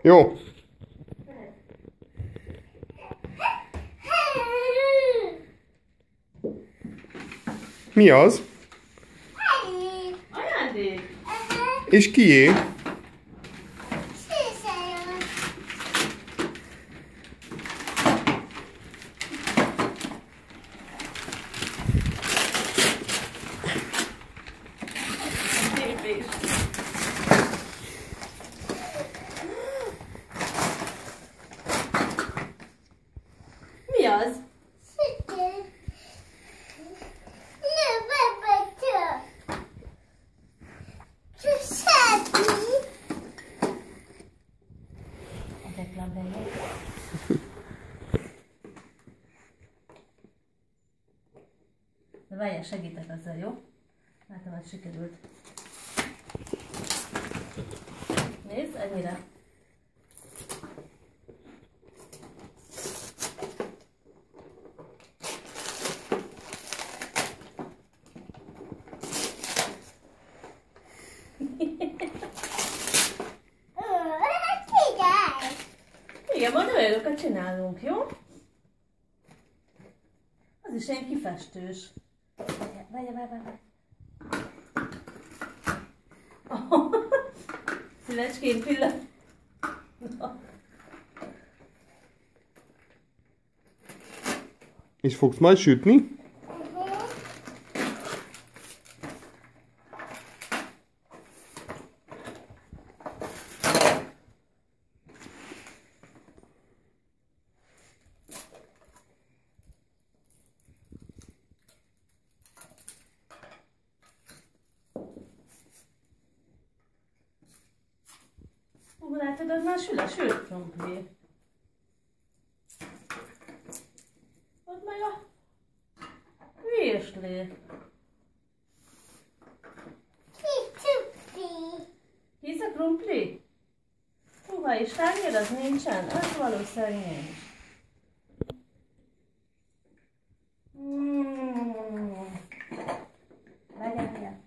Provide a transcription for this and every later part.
Jó. Mi az? Ajándék. És kié? Mi az? A reklámhelye. De várjál, segítek azzal, jó? Látom, hogy sikerült. Nézd, ennyire. Igen, majd olyanokat csinálunk, jó? Az is ilyen kifestős. Várj. Szívecskén pillanat. És fogsz majd sütni? Látod, az már sült krumpli. Ott meg a virsli. Hisz a krumpli? Húha, és tányér az nincsen? Az valószínűleg nincs. Várjál.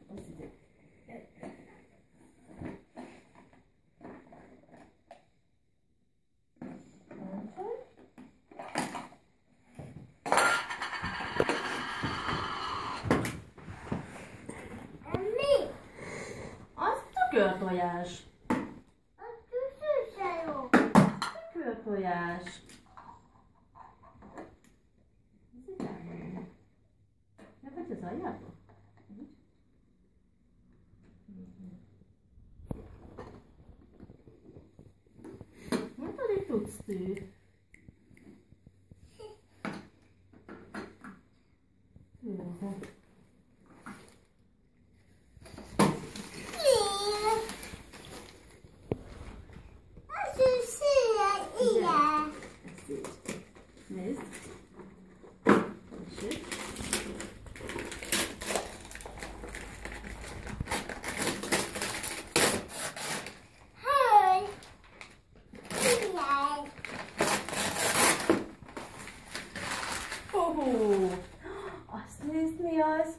Tükörtojás. Tükörtojás. Ja, vagy az aljában? Nem pedig tudsz tű. Nézd. Azt nézd, mi az?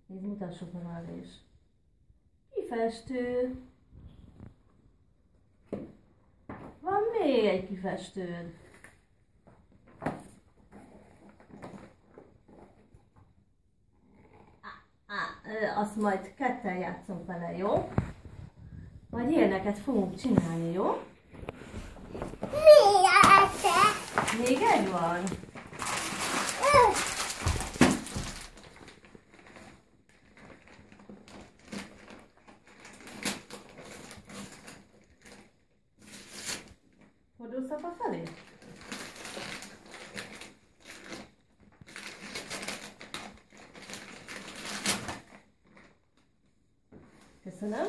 Nézd, mutassuk meg arra is. Kifestő. Van még egy kifestőd. Azt majd ketten játszunk vele, jó? Majd ilyeneket fogunk csinálni, jó? Még egy van. Fordulsz apa felé? Köszönöm.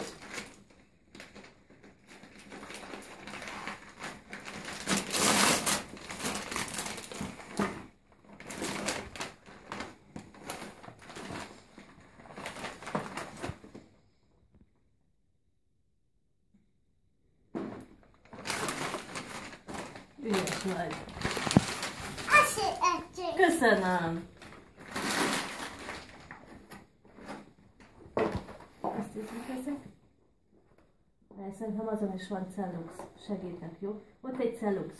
Ügyes vagy. Köszönöm. Ezt is megteszek. Mert szerintem azon is van cellux. Segítek, jó? Ott egy cellux.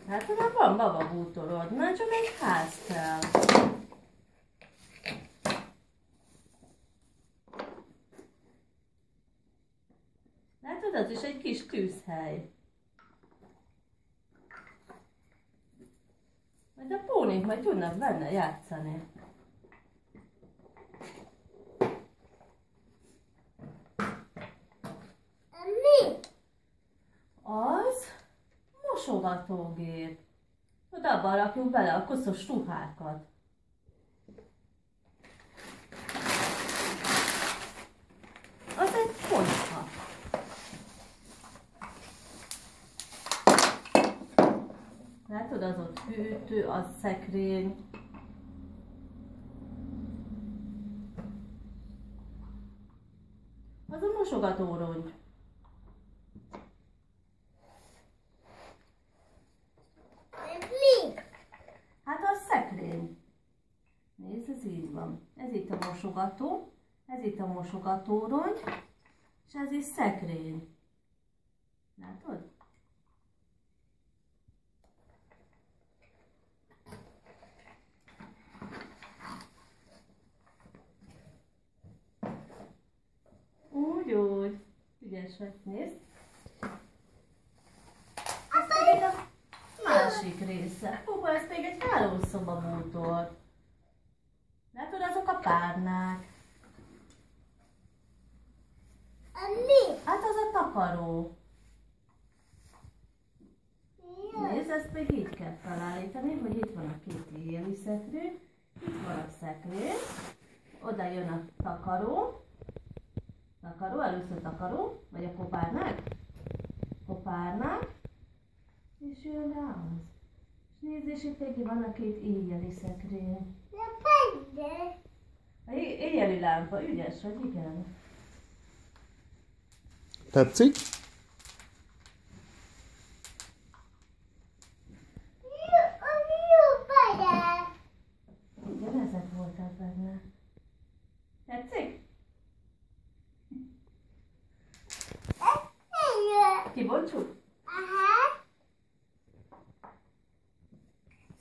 Hát oda van bababútorod, már csak egy ház kell. Látod, az is egy kis tűzhely. Majd a pónik majd tudnak benne játszani. Mi? Az mosogatógép. Oda abba rakjuk bele a koszos ruhákat. Az egy konyha. Látod, az ott hűtő, az szekrény. Az a mosogatórongy. Mi? Hát az szekrény. Nézd, ez így van. Ez itt a mosogató, ez itt a mosogatórongy, és ez is szekrény. Látod? Úgy. Ügyes vagy, nézd. Ez pedig a másik része. Húha, ez még egy hálószoba bútor. Látod, azok a párnák. Mi? Hát az a takaró. Nézd, ezt még így kell felállítani, hogy itt van a két éjjeli szekrény, itt van a szekrény, oda jön a takaró, először takaró, vagy a kopárnák, és jön rá az. És nézd, és itt még van a két éjjeli szekrény. A éjjeli lámpa, ügyes vagy, igen. Tetszik?